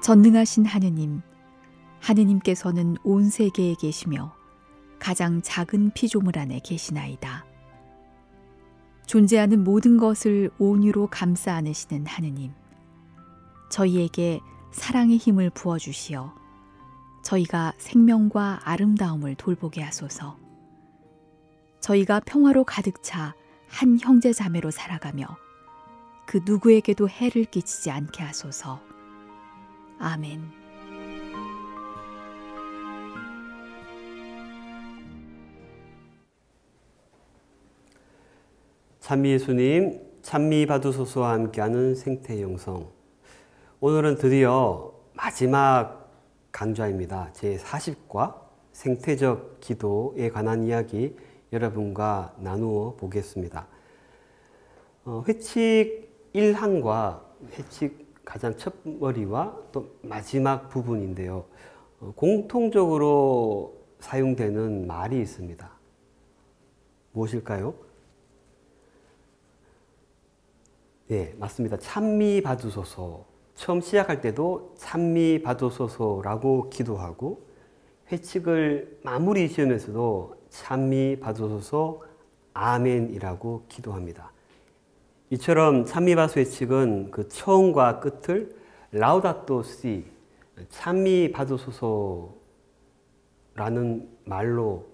전능하신 하느님, 하느님께서는 온 세계에 계시며 가장 작은 피조물 안에 계시나이다. 존재하는 모든 것을 온유로 감싸 안으시는 하느님, 저희에게 사랑의 힘을 부어주시어 저희가 생명과 아름다움을 돌보게 하소서. 저희가 평화로 가득 차 한 형제 자매로 살아가며 그 누구에게도 해를 끼치지 않게 하소서. 아멘. 찬미 예수님, 찬미 받으소서와 함께하는 생태 영성. 오늘은 드디어 마지막 강좌입니다. 제40과 생태적 기도에 관한 이야기 여러분과 나누어 보겠습니다. 회칙 1항과 회칙 가장 첫 머리와 또 마지막 부분인데요. 공통적으로 사용되는 말이 있습니다. 무엇일까요? 네, 맞습니다. 찬미 받으소서. 처음 시작할 때도 찬미 받으소서라고 기도하고 회칙을 마무리 지으면서도 찬미 받으소서 아멘이라고 기도합니다. 이처럼 찬미 받으소서 회칙은 그 처음과 끝을 라우다토 시, 찬미 받으소서라는 말로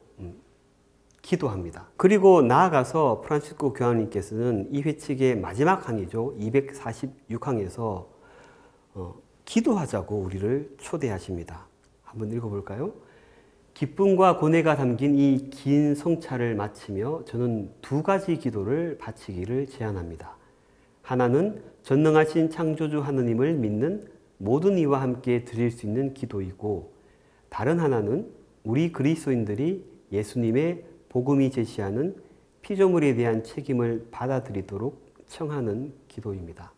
기도합니다. 그리고 나아가서 프란치스코 교황님께서는 이 회칙의 마지막 항이죠. 246항에서 기도하자고 우리를 초대하십니다. 한번 읽어볼까요? 기쁨과 고뇌가 담긴 이 긴 성찰을 마치며 저는 두 가지 기도를 바치기를 제안합니다. 하나는 전능하신 창조주 하느님을 믿는 모든 이와 함께 드릴 수 있는 기도이고, 다른 하나는 우리 그리스도인들이 예수님의 복음이 제시하는 피조물에 대한 책임을 받아들이도록 청하는 기도입니다.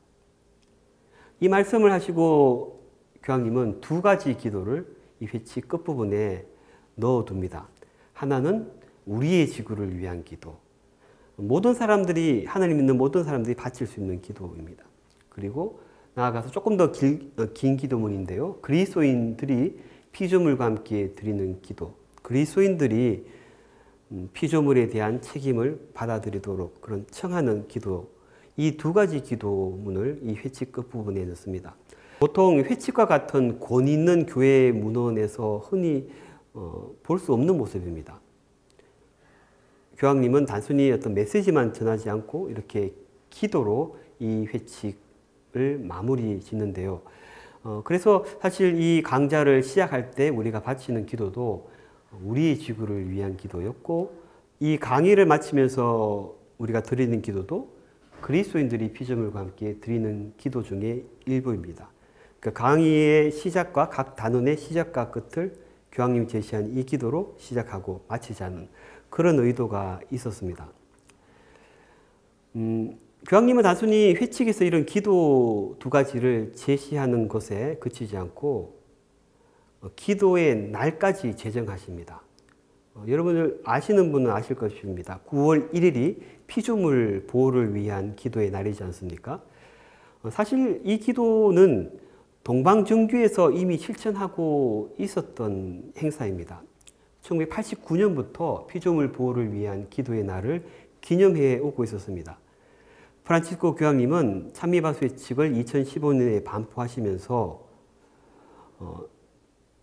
이 말씀을 하시고 교황님은 두 가지 기도를 이 회칙 끝부분에 넣어둡니다. 하나는 우리의 지구를 위한 기도. 모든 사람들이, 하나님 믿는 모든 사람들이 바칠 수 있는 기도입니다. 그리고 나아가서 조금 더 긴 기도문인데요. 그리스도인들이 피조물과 함께 드리는 기도. 그리스도인들이 피조물에 대한 책임을 받아들이도록 그런 청하는 기도. 이 두 가지 기도문을 이 회칙 끝부분에 넣습니다. 보통 회칙과 같은 권위 있는 교회 문헌에서 흔히 볼 수 없는 모습입니다. 교황님은 단순히 어떤 메시지만 전하지 않고 이렇게 기도로 이 회칙을 마무리 짓는데요. 그래서 사실 이 강좌를 시작할 때 우리가 바치는 기도도 우리의 지구를 위한 기도였고, 이 강의를 마치면서 우리가 드리는 기도도 그리스도인들이 피조물과 함께 드리는 기도 중에 일부입니다. 그러니까 강의의 시작과 각 단원의 시작과 끝을 교황님이 제시한 이 기도로 시작하고 마치자는 그런 의도가 있었습니다. 교황님은 단순히 회칙에서 이런 기도 두 가지를 제시하는 것에 그치지 않고 기도의 날까지 제정하십니다. 여러분들 아시는 분은 아실 것입니다. 9월 1일이 피조물 보호를 위한 기도의 날이지 않습니까? 사실 이 기도는 동방정교에서 이미 실천하고 있었던 행사입니다. 1989년부터 피조물 보호를 위한 기도의 날을 기념해 오고 있었습니다. 프란치스코 교황님은 찬미받으소서 회칙을 2015년에 반포하시면서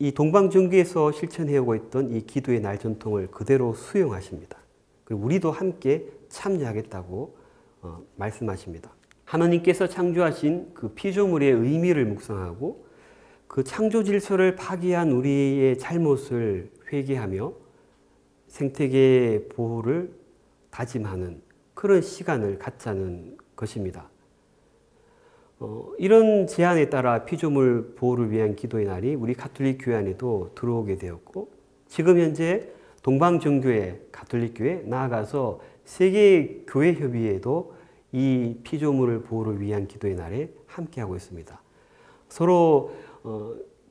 이 동방정교에서 실천해오고 있던 이 기도의 날 전통을 그대로 수용하십니다. 그리고 우리도 함께 참여하겠다고 말씀하십니다. 하나님께서 창조하신 그 피조물의 의미를 묵상하고 그 창조 질서를 파괴한 우리의 잘못을 회개하며 생태계 보호를 다짐하는 그런 시간을 갖자는 것입니다. 이런 제안에 따라 피조물 보호를 위한 기도의 날이 우리 가톨릭 교회 안에도 들어오게 되었고, 지금 현재 동방정교회, 가톨릭교회, 나아가서 세계교회협의회도 이 피조물 보호를 위한 기도의 날에 함께하고 있습니다. 서로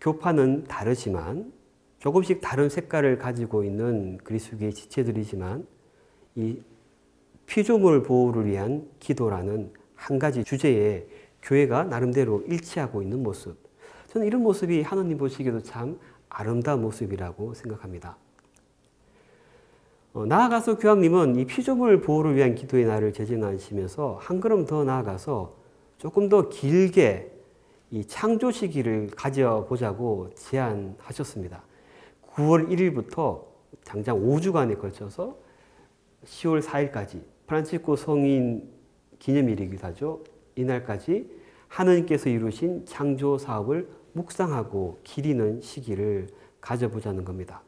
교파는 다르지만 조금씩 다른 색깔을 가지고 있는 그리스도교의 지체들이지만 이 피조물 보호를 위한 기도라는 한 가지 주제에 교회가 나름대로 일치하고 있는 모습, 저는 이런 모습이 하느님 보시기에도 참 아름다운 모습이라고 생각합니다. 나아가서 교황님은 이 피조물 보호를 위한 기도의 날을 제정하시면서 한 걸음 더 나아가서 조금 더 길게 이 창조 시기를 가져보자고 제안하셨습니다. 9월 1일부터 당장 5주간에 걸쳐서 10월 4일까지 프란치스코 성인 기념일이기도 하죠. 이날까지 하느님께서 이루신 창조 사업을 묵상하고 기리는 시기를 가져보자는 겁니다.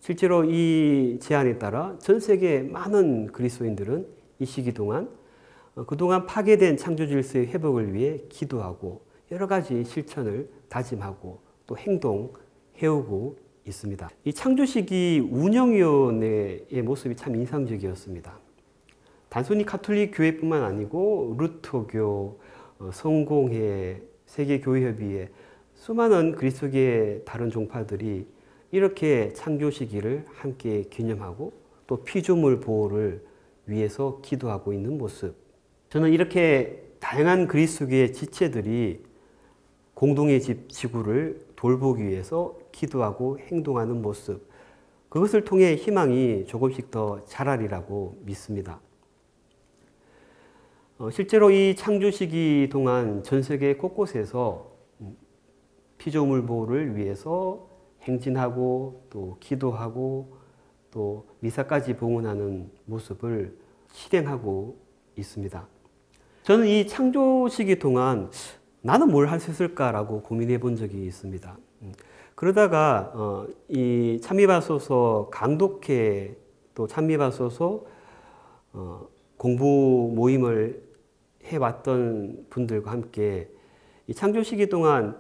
실제로 이 제안에 따라 전 세계 많은 그리스도인들은 이 시기 동안 그동안 파괴된 창조 질서의 회복을 위해 기도하고 여러 가지 실천을 다짐하고 또 행동해오고 있습니다. 이 창조 시기 운영위원회의 모습이 참 인상적이었습니다. 단순히 가톨릭 교회뿐만 아니고 루터교, 성공회, 세계교회협의회 수많은 그리스도교의 다른 종파들이 이렇게 창조 시기를 함께 기념하고 또 피조물 보호를 위해서 기도하고 있는 모습. 저는 이렇게 다양한 그리스도교의 지체들이 공동의 집 지구를 돌보기 위해서 기도하고 행동하는 모습. 그것을 통해 희망이 조금씩 더 자라리라고 믿습니다. 실제로 이 창조 시기 동안 전 세계 곳곳에서 피조물 보호를 위해서 행진하고 또 기도하고 또 미사까지 봉헌하는 모습을 실행하고 있습니다. 저는 이 창조 시기 동안 나는 뭘 할 수 있을까라고 고민해 본 적이 있습니다. 그러다가 이 찬미받소서 강독회 또 찬미받소서 공부 모임을 해왔던 분들과 함께 이 창조 시기 동안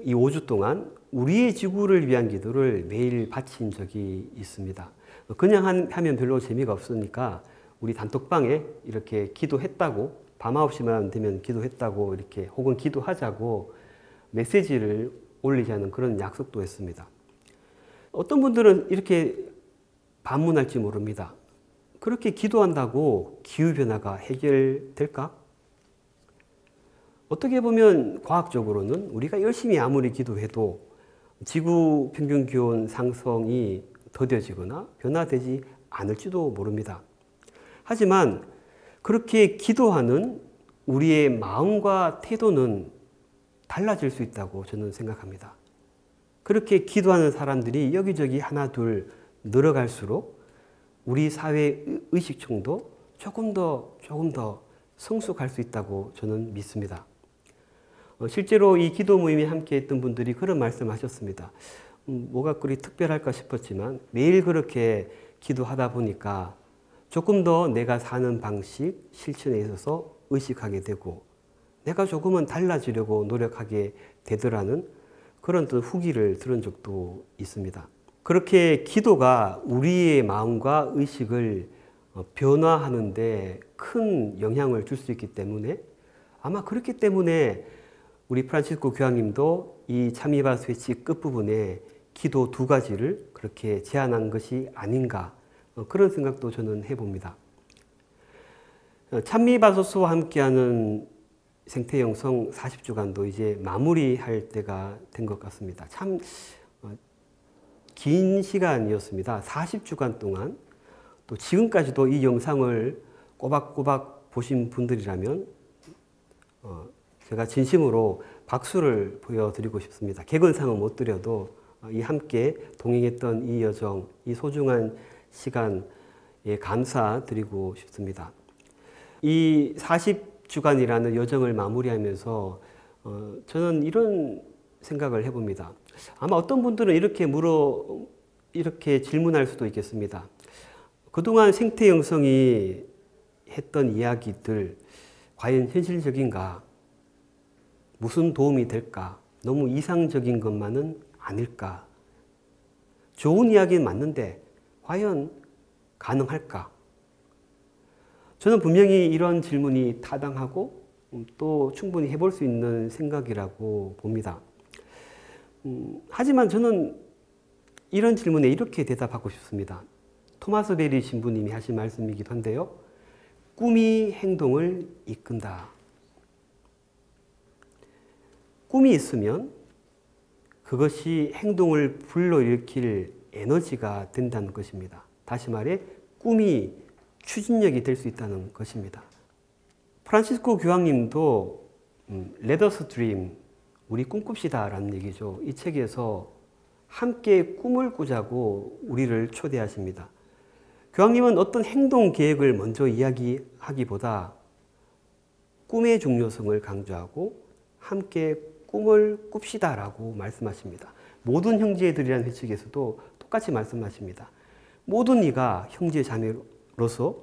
이 5주 동안 우리의 지구를 위한 기도를 매일 바친 적이 있습니다. 그냥 하면 별로 재미가 없으니까 우리 단톡방에 이렇게 기도했다고 밤 9시만 되면 기도했다고 이렇게 혹은 기도하자고 메시지를 올리자는 그런 약속도 했습니다. 어떤 분들은 이렇게 반문할지 모릅니다. 그렇게 기도한다고 기후변화가 해결될까? 어떻게 보면 과학적으로는 우리가 열심히 아무리 기도해도 지구 평균 기온 상승이 더뎌지거나 변화되지 않을지도 모릅니다. 하지만 그렇게 기도하는 우리의 마음과 태도는 달라질 수 있다고 저는 생각합니다. 그렇게 기도하는 사람들이 여기저기 하나 둘 늘어갈수록 우리 사회 의식층도 조금 더 성숙할 수 있다고 저는 믿습니다. 실제로 이 기도 모임에 함께 했던 분들이 그런 말씀하셨습니다. 뭐가 그리 특별할까 싶었지만 매일 그렇게 기도하다 보니까 조금 더 내가 사는 방식, 실천에 있어서 의식하게 되고 내가 조금은 달라지려고 노력하게 되더라는 그런 또 후기를 들은 적도 있습니다. 그렇게 기도가 우리의 마음과 의식을 변화하는 데 큰 영향을 줄 수 있기 때문에 아마 그렇기 때문에 우리 프란치스코 교황님도 이 찬미바 스위치 끝부분에 기도 2가지를 그렇게 제안한 것이 아닌가 그런 생각도 저는 해봅니다. 찬미바소서와 함께하는 생태영성 40주간도 이제 마무리할 때가 된 것 같습니다. 참 긴 시간이었습니다. 40주간 동안 또 지금까지도 이 영상을 꼬박꼬박 보신 분들이라면 제가 진심으로 박수를 보여드리고 싶습니다. 객원상은 못 드려도 이 함께 동행했던 이 여정, 이 소중한 시간에 감사드리고 싶습니다. 이 40주간이라는 여정을 마무리하면서 저는 이런 생각을 해봅니다. 아마 어떤 분들은 이렇게 질문할 수도 있겠습니다. 그동안 생태영성이 했던 이야기들 과연 현실적인가? 무슨 도움이 될까? 너무 이상적인 것만은 아닐까? 좋은 이야기는 맞는데 과연 가능할까? 저는 분명히 이런 질문이 타당하고 또 충분히 해볼 수 있는 생각이라고 봅니다. 하지만 저는 이런 질문에 이렇게 대답하고 싶습니다. 토마스 베리 신부님이 하신 말씀이기도 한데요. 꿈이 행동을 이끈다. 꿈이 있으면 그것이 행동을 불러일으킬 에너지가 된다는 것입니다. 다시 말해 꿈이 추진력이 될 수 있다는 것입니다. 프란시스코 교황님도 Let us dream, 우리 꿈꿉시다 라는 얘기죠. 이 책에서 함께 꿈을 꾸자고 우리를 초대하십니다. 교황님은 어떤 행동 계획을 먼저 이야기하기보다 꿈의 중요성을 강조하고 함께 꿈을 꿉시다 라고 말씀하십니다. 모든 형제들이라는 회칙에서도 똑같이 말씀하십니다. 모든 이가 형제 자매로서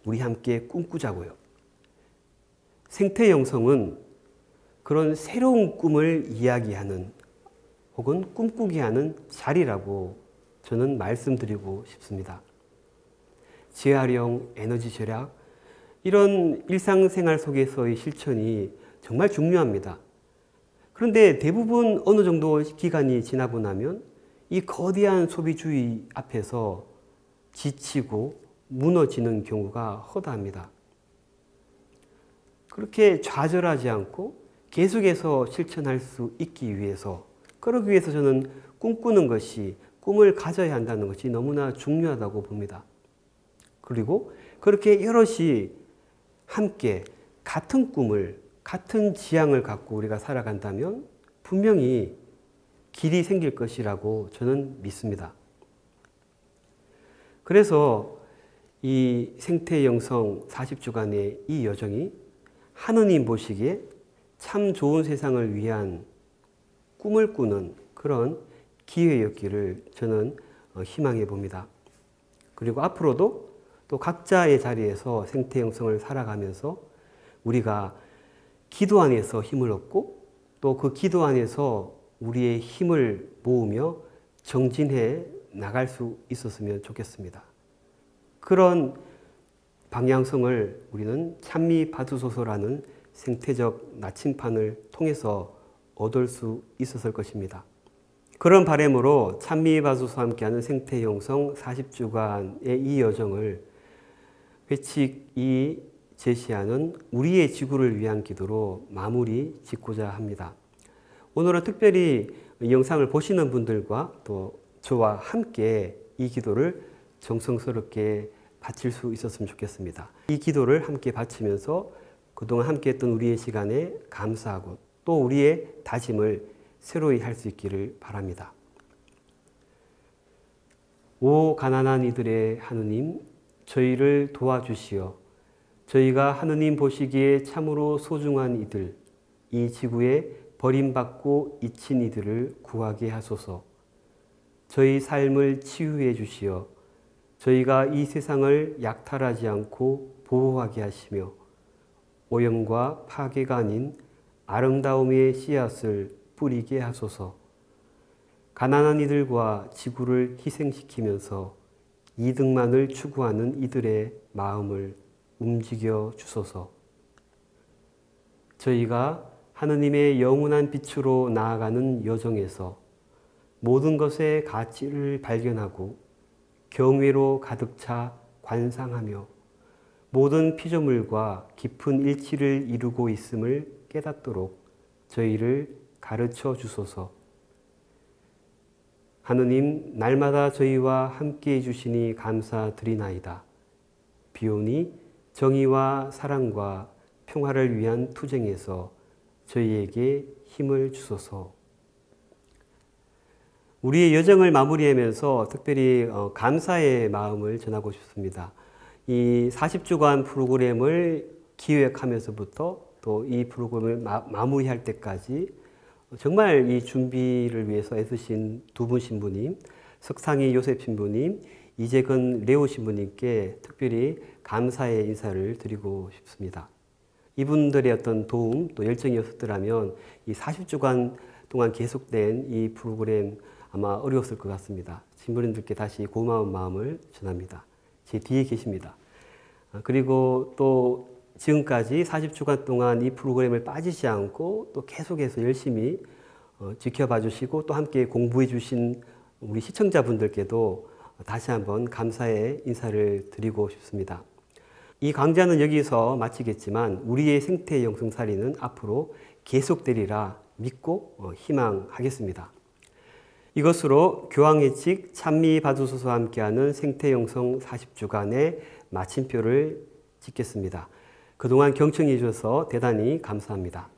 우리 함께 꿈꾸자고요. 생태 영성은 그런 새로운 꿈을 이야기하는 혹은 꿈꾸게 하는 자리라고 저는 말씀드리고 싶습니다. 재활용, 에너지 절약, 이런 일상생활 속에서의 실천이 정말 중요합니다. 그런데 대부분 어느 정도 기간이 지나고 나면 이 거대한 소비주의 앞에서 지치고 무너지는 경우가 허다합니다. 그렇게 좌절하지 않고 계속해서 실천할 수 있기 위해서, 그러기 위해서 저는 꿈꾸는 것이, 꿈을 가져야 한다는 것이 너무나 중요하다고 봅니다. 그리고 그렇게 여럿이 함께 같은 꿈을, 같은 지향을 갖고 우리가 살아간다면 분명히 길이 생길 것이라고 저는 믿습니다. 그래서 이 생태 영성 40주간의 이 여정이 하느님 보시기에 참 좋은 세상을 위한 꿈을 꾸는 그런 기회였기를 저는 희망해 봅니다. 그리고 앞으로도 또 각자의 자리에서 생태 영성을 살아가면서 우리가 기도 안에서 힘을 얻고 또 그 기도 안에서 우리의 힘을 모으며 정진해 나갈 수 있었으면 좋겠습니다. 그런 방향성을 우리는 찬미 받으소서라는 생태적 나침판을 통해서 얻을 수 있었을 것입니다. 그런 바람으로 찬미 받으소서와 함께하는 생태 영성 40주간의 이 여정을 회칙이 제시하는 우리의 지구를 위한 기도로 마무리 짓고자 합니다. 오늘은 특별히 이 영상을 보시는 분들과 또 저와 함께 이 기도를 정성스럽게 바칠 수 있었으면 좋겠습니다. 이 기도를 함께 바치면서 그동안 함께 했던 우리의 시간에 감사하고 또 우리의 다짐을 새로이 할 수 있기를 바랍니다. 오 가난한 이들의 하느님, 저희를 도와주시어 저희가 하느님 보시기에 참으로 소중한 이들, 이 지구에 버림받고 잊힌 이들을 구하게 하소서. 저희 삶을 치유해 주시어 저희가 이 세상을 약탈하지 않고 보호하게 하시며 오염과 파괴가 아닌 아름다움의 씨앗을 뿌리게 하소서. 가난한 이들과 지구를 희생시키면서 이득만을 추구하는 이들의 마음을 움직여 주소서. 저희가 하느님의 영원한 빛으로 나아가는 여정에서 모든 것의 가치를 발견하고 경외로 가득 차 관상하며 모든 피조물과 깊은 일치를 이루고 있음을 깨닫도록 저희를 가르쳐 주소서. 하느님, 날마다 저희와 함께 해주시니 감사드리나이다. 비오니 정의와 사랑과 평화를 위한 투쟁에서 저희에게 힘을 주소서. 우리의 여정을 마무리하면서 특별히 감사의 마음을 전하고 싶습니다. 이 40주간 프로그램을 기획하면서부터 또 이 프로그램을 마무리할 때까지 정말 이 준비를 위해서 애쓰신 두 분 신부님, 석상희 요셉 신부님, 이재근 레오 신부님께 특별히 감사의 인사를 드리고 싶습니다. 이분들의 어떤 도움 또 열정이었더라면 이 40주간 동안 계속된 이 프로그램 아마 어려웠을 것 같습니다. 신부님들께 다시 고마운 마음을 전합니다. 제 뒤에 계십니다. 그리고 또 지금까지 40주간 동안 이 프로그램을 빠지지 않고 또 계속해서 열심히 지켜봐 주시고 또 함께 공부해 주신 우리 시청자분들께도 다시 한번 감사의 인사를 드리고 싶습니다. 이 강좌는 여기서 마치겠지만 우리의 생태 영성살이는 앞으로 계속되리라 믿고 희망하겠습니다. 이것으로 교황예칙 찬미 받으소서와 함께하는 생태영성 40주간의 마침표를 찍겠습니다. 그동안 경청해 주셔서 대단히 감사합니다.